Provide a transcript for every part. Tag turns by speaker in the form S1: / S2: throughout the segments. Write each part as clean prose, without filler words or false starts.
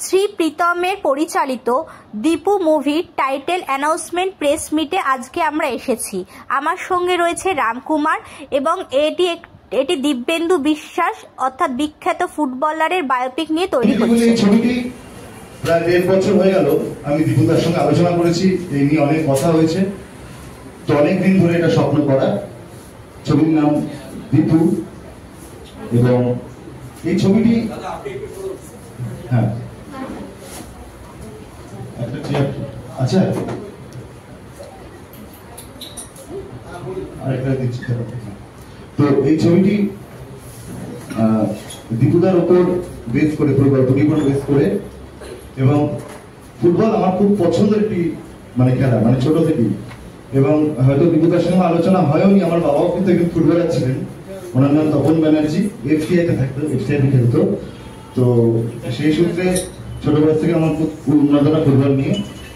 S1: শ্রী প্রীতমের পরিচালিত দীপু মুভির টাইটেল অ্যানাউন্সমেন্ট প্রেস মিটে আজকে আমরা এসেছি। আমার সঙ্গে রয়েছে রামকুমার এবং এটি দিব্যেন্দু বিশ্বাস অর্থাৎ বিখ্যাত ফুটবলারের বায়োপিক নিয়ে তৈরি হচ্ছে।
S2: ছবিটি প্রায় 1.5 বছর হয়ে গেল আমি দীপুদার সঙ্গে আলোচনা করেছি, এই নিয়ে অনেক কথা হয়েছে। তো অনেকদিন ধরে এটা স্বপ্ন করা। ছবির নাম দীপু এবং এই ছবিটি আচ্ছা আরেকটা দিচ্ছি। তো এই ছবিটি দীপুদার ওপর বেস করে, পুরো গল্পটির উপর বেস করে, এবং ফুটবল আমার খুব পছন্দের একটি খেলা, ছোট থেকেই। এবং হয়তো দীপুদার সঙ্গে আলোচনা হয়নি, আমার বাবাও কিন্তু একজন ফুটবলার ছিলেন, ওনার নাম তপন ব্যানার্জি, এফসিআইতে থাকতো, এফসিআইতে খেলতো। তো সেই সূত্রে ছোট বয়স থেকে আমার খুব উন্মাদনা ফুটবল নিয়ে।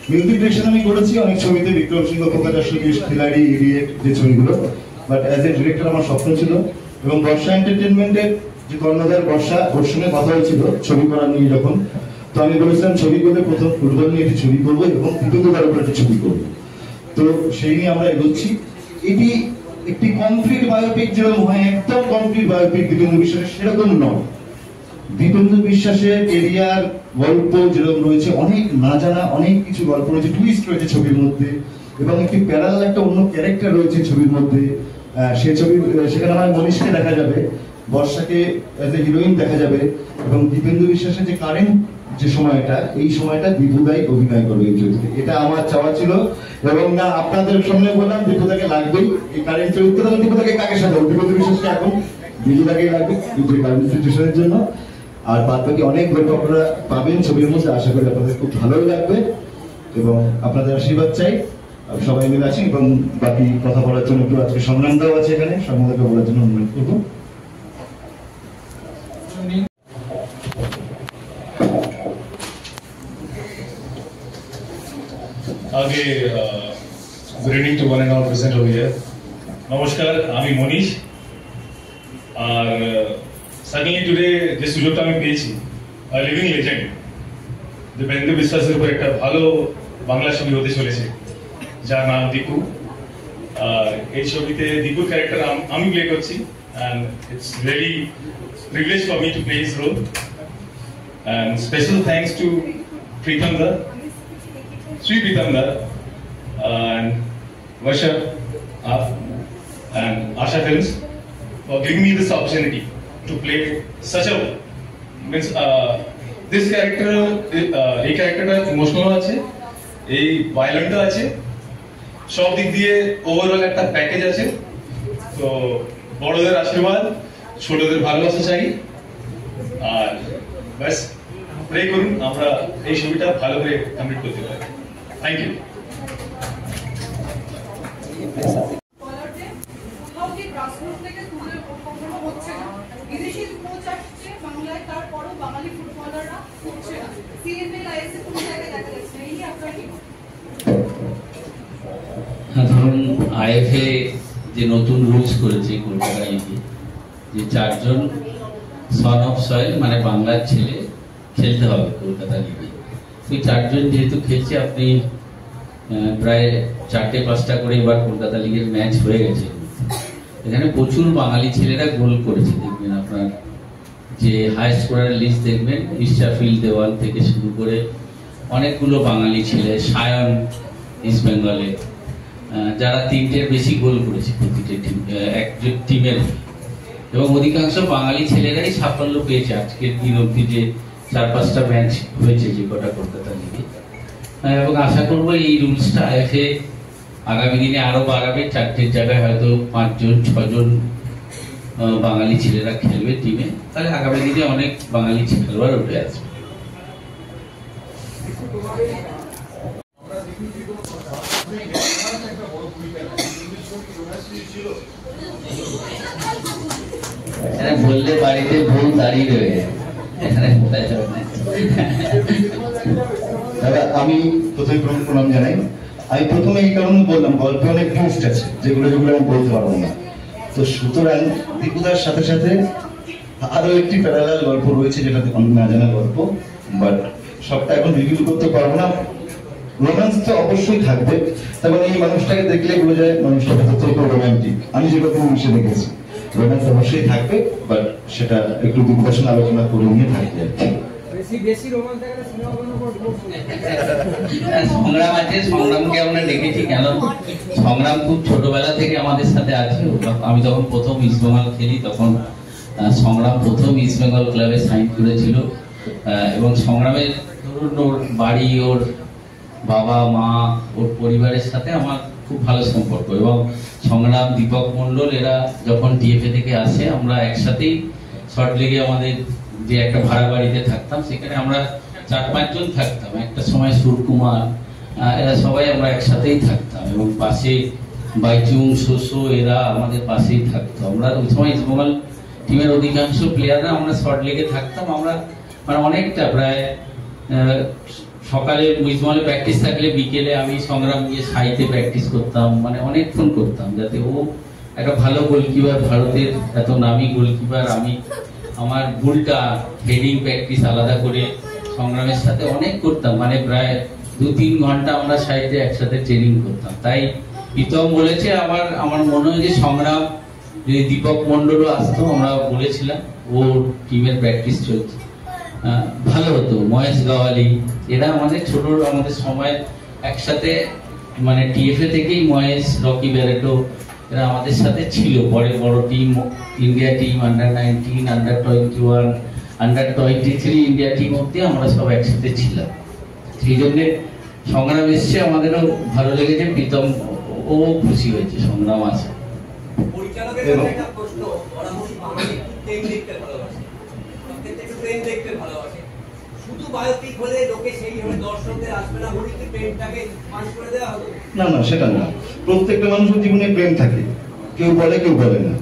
S2: মিউজিক ডিরেকশন আমি করেছি অনেক ছবিতে, বিক্রম সিংহ, প্রকাশ, খিলাড়ি, ইডিয়েট, যে ছবিগুলো। বাট অ্যাজ এ ডিরেক্টর আমার স্বপ্ন ছিল, এবং বর্ষা এন্টারটেনমেন্টের যে কর্ণধার বর্ষা, ওর সঙ্গে কথা হয়েছিল ছবি করা নিয়ে যখন। তো আমি বলেছিলাম ছবি করলে প্রথম ফুটবল নিয়ে একটি ছবি করবো এবং দ্বিতীয়তার উপর একটি ছবি করবো। তো সেই নিয়ে আমরা এগোচ্ছি। এটি একটি কমপ্লিট বায়োপিক যেরকম হয়, একদম কমপ্লিট বায়োপিক দীপেন্দু বিশ্বাসের, সেরকম নয়। দীপেন্দু বিশ্বাসের এরিয়ার গল্প যেরকম রয়েছে, অনেক না জানা অনেক কিছু গল্প রয়েছে, টুইস্ট রয়েছে ছবির মধ্যে, এবং একটি প্যারালাল একটা অন্য ক্যারেক্টার রয়েছে ছবির মধ্যে। সেখানে আমার মনীষকে দেখা যাবে, বর্ষাকে অ্যাজ এ হিরোইন দেখা যাবে, এবং দীপেন্দু বিশ্বাসের যে কারেন্ট যে সময়টা, এই সময়টা দীপুদাই অভিনয় করবে এই চরিত্রে। এটা আমার চাওয়া ছিল, এবং না আপনাদের সামনে বললাম দীপুদাকে লাগবেই এই কারেন্ট চরিত্র। দীপুদাকে কাকে সাজাবো? দীপেন্দু বিশ্বাসকে এখন দীপুদাকে লাগবে এই কারেন্ট সিচুয়েশনের জন্য। আর বাদ বাকি অনেক গল্প আপনারা পাবেন ছবির মধ্যে, আশা করি আপনাদের খুব ভালোই লাগবে, এবং আপনাদের আশীর্বাদ চাই। সবাই মিলে আছি, এবং বাকি কথা বলার জন্য একটু আজকে সংগ্রামদাও আছে এখানে, সংগ্রামদাকে বলার জন্য অনুরোধ করবো।
S3: আগে good evening to one and all present over here. নমস্কার, আমি মনীষ। আর সাডেনলি টুডে যে সুযোগটা আমি পেয়েছি, লিভিং লেজেন্ড দীপেন্দু বিশ্বাসের উপর একটা ভালো বাংলা ছবি হতে চলেছে, যার নাম দীপু। আর এই ছবিতে দীপুর ক্যারেক্টার আমি প্লে করছি, and it's really privilege for me to play his role. And special thanks to Pritam da, Sri Pritam da, and Varsha and Asha Films for giving me this opportunity to play such a this character. এই ক্যারেক্টারটা emotional আছে, এই violent আছে, সব দিক দিয়ে overall একটা package আছে। তো বড়দের আশীর্বাদ, ছোটদের ভালোবাসা চাই, আর ব্যাস প্রে করুন আমরা এই ছবিটা ভালো করে কমপ্লিট করতে পারি। Thank you.
S4: ধরুন আইএফএ যে নতুন রুলস করেছে কলকাতা লিগে, যে 4 জন সন অফ সয়েল বাংলার ছেলে খেলতে হবে কলকাতা লিগে। ওই 4 জন যেহেতু খেলছে, আপনি প্রায় 4টে-5টা করে এবার কলকাতা লিগের ম্যাচ হয়ে গেছে। এখানে প্রচুর বাঙালি ছেলেরা গোল করেছে। দেখবেন আপনার যে হাই স্কোরার লিস্ট দেখবেন, ইশরাফিল দেওয়াল থেকে শুরু করে অনেকগুলো বাঙালি ছেলে, সায়ন ইস্ট বেঙ্গলে, যারা 3টের বেশি গোল করেছে প্রতিটি টিমের, এবং অধিকাংশ বাঙালি ছেলেরাই সাফল্য পেয়েছে আজকের দিন অব্দি, যে 4-5টা ম্যাচ হয়েছে যে কটা কলকাতা লিগে। এবং আশা করবো এই রুলসটা আইএফএ আগামী দিনে আরো বাড়াবে, 4টের জায়গায় হয়তো 5 জন 6 জন বাঙালি ছেলেরা খেলবে টিমে, তাহলে আগামী দিনে অনেক বাঙালি খেলোয়াড় উঠে আসবে। বললে বাড়িতে বউ দাঁড়িয়ে রয়ে
S2: দাদা, আমি প্রথমে প্রণাম জানাই। আমি প্রথমে এই কারণে বললাম, গল্পে অনেক টুইস্ট আছে যেগুলো আমি বলতে পারবো না। তো সুতরাং দীপুদার সাথে সাথে আরো একটি প্যারালাল গল্প রয়েছে, যেটা আমি না জানা গল্প, বাট সবটা এখন রিভিউ করতে পারবো না। রোম্যান্স তো অবশ্যই থাকবে, তার মানে এই মানুষটাকে দেখলে বোঝা যায় মানুষটা হচ্ছে একটু রোম্যান্টিক। আমি যেরকম মিশে দেখেছি রোম্যান্স অবশ্যই থাকবে, বাট সেটা একটু ডিসকাশন আলোচনা করে নিয়ে থাকবে আর কি।
S4: সংগ্রাম আছে, সংগ্রামকে আমরা দেখেছি কেন, সংগ্রাম খুব ছোটবেলা থেকে আমাদের সাথে আছে। আমি যখন প্রথম ইস্ট বেঙ্গল খেলি তখন সংগ্রাম প্রথম ইস্ট বেঙ্গল ক্লাবে সাইন করেছিল, এবং সংগ্রামের ধরুন ওর বাড়ি, ওর বাবা মা, ওর পরিবারের সাথে আমার খুব ভালো সম্পর্ক। এবং সংগ্রাম, দীপক মন্ডল এরা যখন টিএফএ থেকে আসে আমরা একসাথেই সল্টলেকে আমাদের যে একটা ভাড়া বাড়িতে থাকতাম, সেখানে আমরা 4-5 জন থাকতাম। একটা সময় সুরকুমার, এরা সবাই আমরা একসাথেই থাকতাম, এবং পাশে বাইচুং, শোষো এরা আমাদের পাশেই থাকতো। আমরা ওই সময় ইস্টবেঙ্গল টিমের অধিকাংশ প্লেয়াররা আমরা সল্টলেকে থাকতাম। আমরা মানে অনেকটা প্রায় সকালে ইস্টবেঙ্গলে প্র্যাকটিস থাকলে বিকেলে আমি সংগ্রাম গিয়ে সাইতে প্র্যাকটিস করতাম, মানে অনেকক্ষণ করতাম, যাতে ও একটা ভালো গোলকিপার, ভারতের এত নামি গোলকিপার। আমি আমার ভুলটা হেডিং প্র্যাকটিস আলাদা করে সংগ্রামের সাথে অনেক করতাম, মানে প্রায় 2-3 ঘন্টা আমরা সাইডে একসাথে ট্রেনিং করতাম। তাই প্রীতম বলেছে, আমার মনে হয় যে সংগ্রাম যদি দীপক মন্ডলও আসতো, আমরা বলেছিলাম ওর টিমের প্র্যাকটিস চলছে, ভালো হতো। মহেশ গাওয়ালি এরা আমাদের ছোট, আমাদের সময় একসাথে মানে টিএফএ থেকেই মহেশ, রকি ব্যারেটো এরা আমাদের সাথে ছিল। পরে বড় team, India team, under-19, আন্ডার-21, আন্ডার-23 India team অব্দি আমরা সব একসাথে ছিলাম। সেই জন্যে সংগ্রাম এসছে, আমাদেরও ভালো লেগেছে, প্রীতম ও খুশি হয়েছে সংগ্রাম আছে।
S2: না না, সেটা না, প্রত্যেকটা মানুষের জীবনে প্রেম থাকে, কেউ বলে কেউ বলে না।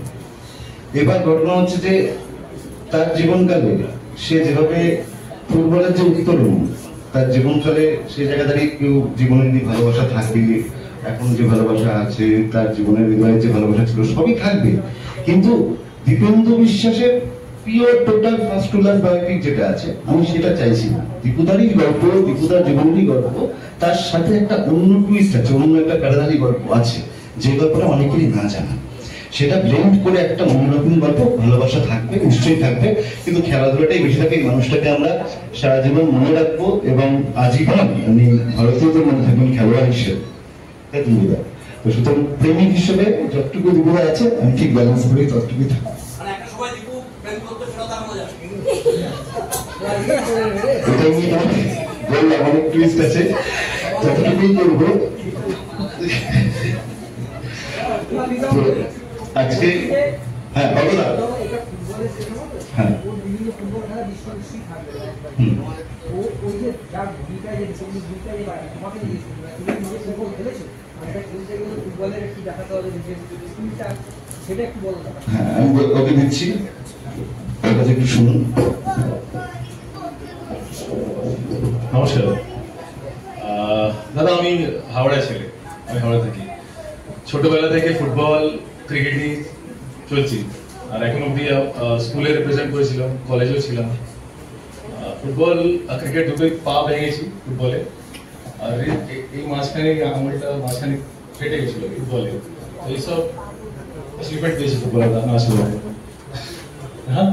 S2: এবার ঘটনা হচ্ছে যে তার জীবনকালে সে যেভাবে ফুটবলের যে উত্তরণ, তার জীবনকালে সে জায়গা দাঁড়িয়ে কেউ জীবনের যে ভালোবাসা থাকবে, এখন যে ভালোবাসা আছে, তার জীবনের হৃদয়ে যে ভালোবাসা ছিল সবই থাকবে, কিন্তু দীপেন্দু বিশ্বাসের pure total first to last biopic যেটা আছে, আমি সেটা চাইছি না। দীপুদারই গল্প, দীপুদার জীবনেরই গল্প, তার সাথে একটা অন্য টুইস্ট আছে, অন্য একটা প্যারাদারি গল্প আছে, যে গল্পটা অনেকেরই না জানা। সেটা ব্লেন্ড করে একটা অন্যরকম গল্প, ভালোবাসা থাকবে, নিশ্চয়ই থাকবে, কিন্তু খেলাধুলাটাই বেশি থাকে। এই মানুষটাকে আমরা সারা জীবন মনে রাখবো, এবং আজীবন আমি ভারতীয়দের মনে থাকবেন খেলোয়াড় হিসেবে। তো সুতরাং প্রেমিক হিসেবে যতটুকু দীপুদা আছে আমি ঠিক ব্যালেন্স করি, ততটুকুই থাকবো। অনেক টুইস্ট আছে, যতটুকুই করবো। আজকে হ্যাঁ বাবুদা, হ্যাঁ আমি ওকে দিচ্ছি, ওর কাছে একটু শুনুন।
S3: নমস্কার দাদা, আমি হাওড়া ছেলে, আমি হাওড়া থাকি। ছোটবেলা থেকে ফুটবল, ক্রিকেটই চলছি, আর এখন অব্দি স্কুলে রিপ্রেজেন্ট করেছিলাম, কলেজেও ছিলাম। ফুটবল ক্রিকেট দুটোই পা ভেঙে গেছি ফুটবলে, আর এই মাঝখানে আঙুলটা মাঝখানে ফেটে গেছিল ফুটবলে। তো এইসব অ্যাচিভমেন্ট পেয়েছি ফুটবলে, আপনার আশীর্বাদ। হ্যাঁ,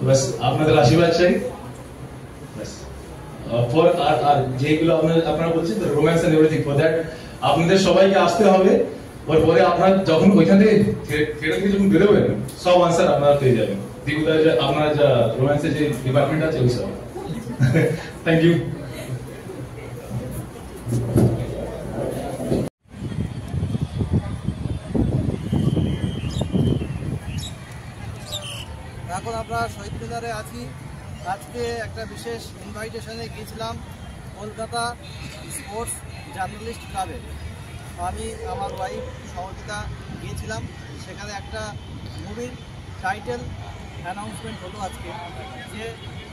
S3: বাস আপনাদের আশীর্বাদ চাই। ফর আর যেগুলো আপনারা বলছেন romance and everything, for that আপনাদের সবাইকে আসতে হবে। ওর পরে আপনারা যখন ওইখান থেকে থিয়েটার থেকে যখন বেরোবেন, সব আনসার আপনারা পেয়ে যাবেন। দীপুদার আপনার যা রোম্যান্সের যে ডিপার্টমেন্ট আছে ওই সব। Thank you.
S5: এখন আমরা শহীদ মিনারে আছি। আজকে একটা বিশেষ ইনভাইটেশনে গিয়েছিলাম কলকাতা স্পোর্টস জার্নালিস্ট ক্লাবে। আমি আমার ওয়াইফ সহযোগিতা গিয়েছিলাম, সেখানে একটা মুভির টাইটেল অ্যানাউন্সমেন্ট হলো আজকে। যে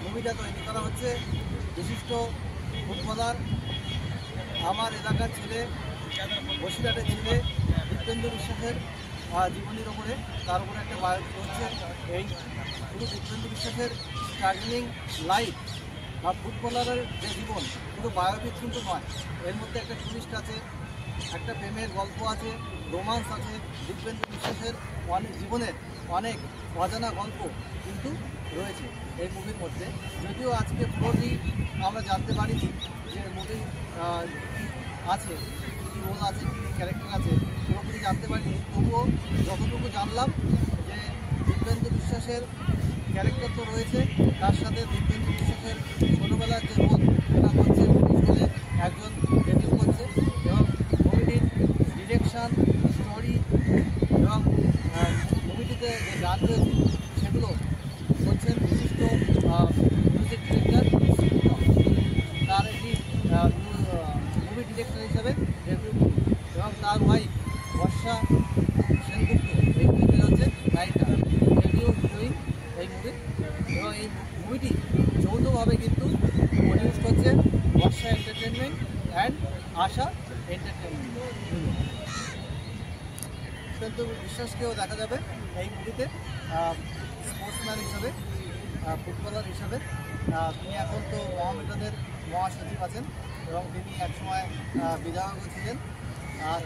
S5: মুভিটা তৈরি করা হচ্ছে বিশিষ্ট ফুটবলার, আমার এলাকার ছেলে, বসিরহাটের ছেলে দীপেন্দু বিশ্বাসের জীবনীর ওপরে, তার উপরে একটা বায়োপিক হচ্ছে। এই পুরো দীপেন্দু বিশ্বাসের স্ট্রাগলিং লাইফ আর ফুটবলারের যে জীবন শুধু বায়োপিক কিন্তু নয়, এর মধ্যে একটা টুরিস্ট আছে, একটা প্রেমের গল্প আছে, রোমান্স আছে, দিব্যেন্দু বিশ্বাসের অনেক জীবনের অনেক অজানা গল্প কিন্তু রয়েছে এই মুভির মধ্যে। যদিও আজকে পুরোটি আমরা জানতে পারিনি যে মুভি আছে, কী রোল আছে, কী ক্যারেক্টার আছে, পুরোপুরি জানতে পারিনি। তবুও যতটুকু জানলাম যে দিব্যেন্দু বিশ্বাসের ক্যারেক্টার তো রয়েছে, তার সাথে দিব্যেন্দু বিশ্বাসের ছোটোবেলার যে রোল সেটা হচ্ছে বলে একজন ডেবিউ করছে, এবং মুভিটির ডিরেকশান, স্টোরি এবং মুভিটিতে যে গান রয়েছে সেগুলো হচ্ছেন বিশিষ্ট মিউজিক ডিরেক্টর তার একটি মুভি ডিরেক্টর হিসেবে ডেবিউ, এবং তার ওয়াইফ বর্ষা সেনগুপ্ত এই মুভিতে হচ্ছে নায়িকা, ডেবিউ হিরোইন এই মুভি। এবং এই মুভিটি যৌথভাবে কিন্তু প্রডিউসড হচ্ছে বর্ষা এন্টারটেনমেন্ট অ্যান্ড আশা এন্টারটেনমেন্ট। কিন্তু বিশ্বাসকেও দেখা যাবে এই মুভিতে স্পোর্টসম্যান হিসাবে, ফুটবলার হিসাবে। তিনি এখন তো মহামেডানের মহাসচিব আছেন, এবং তিনি একসময় বিধায়কও ছিলেন। আর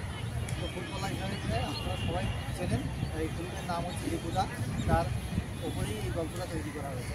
S5: ফুটবলার হিসাবে আপনারা সবাই চেনেন, এই ফিল্মের নাম হচ্ছে রিপুদা, তার ওপরেই এই গল্পটা তৈরি করা হয়েছে।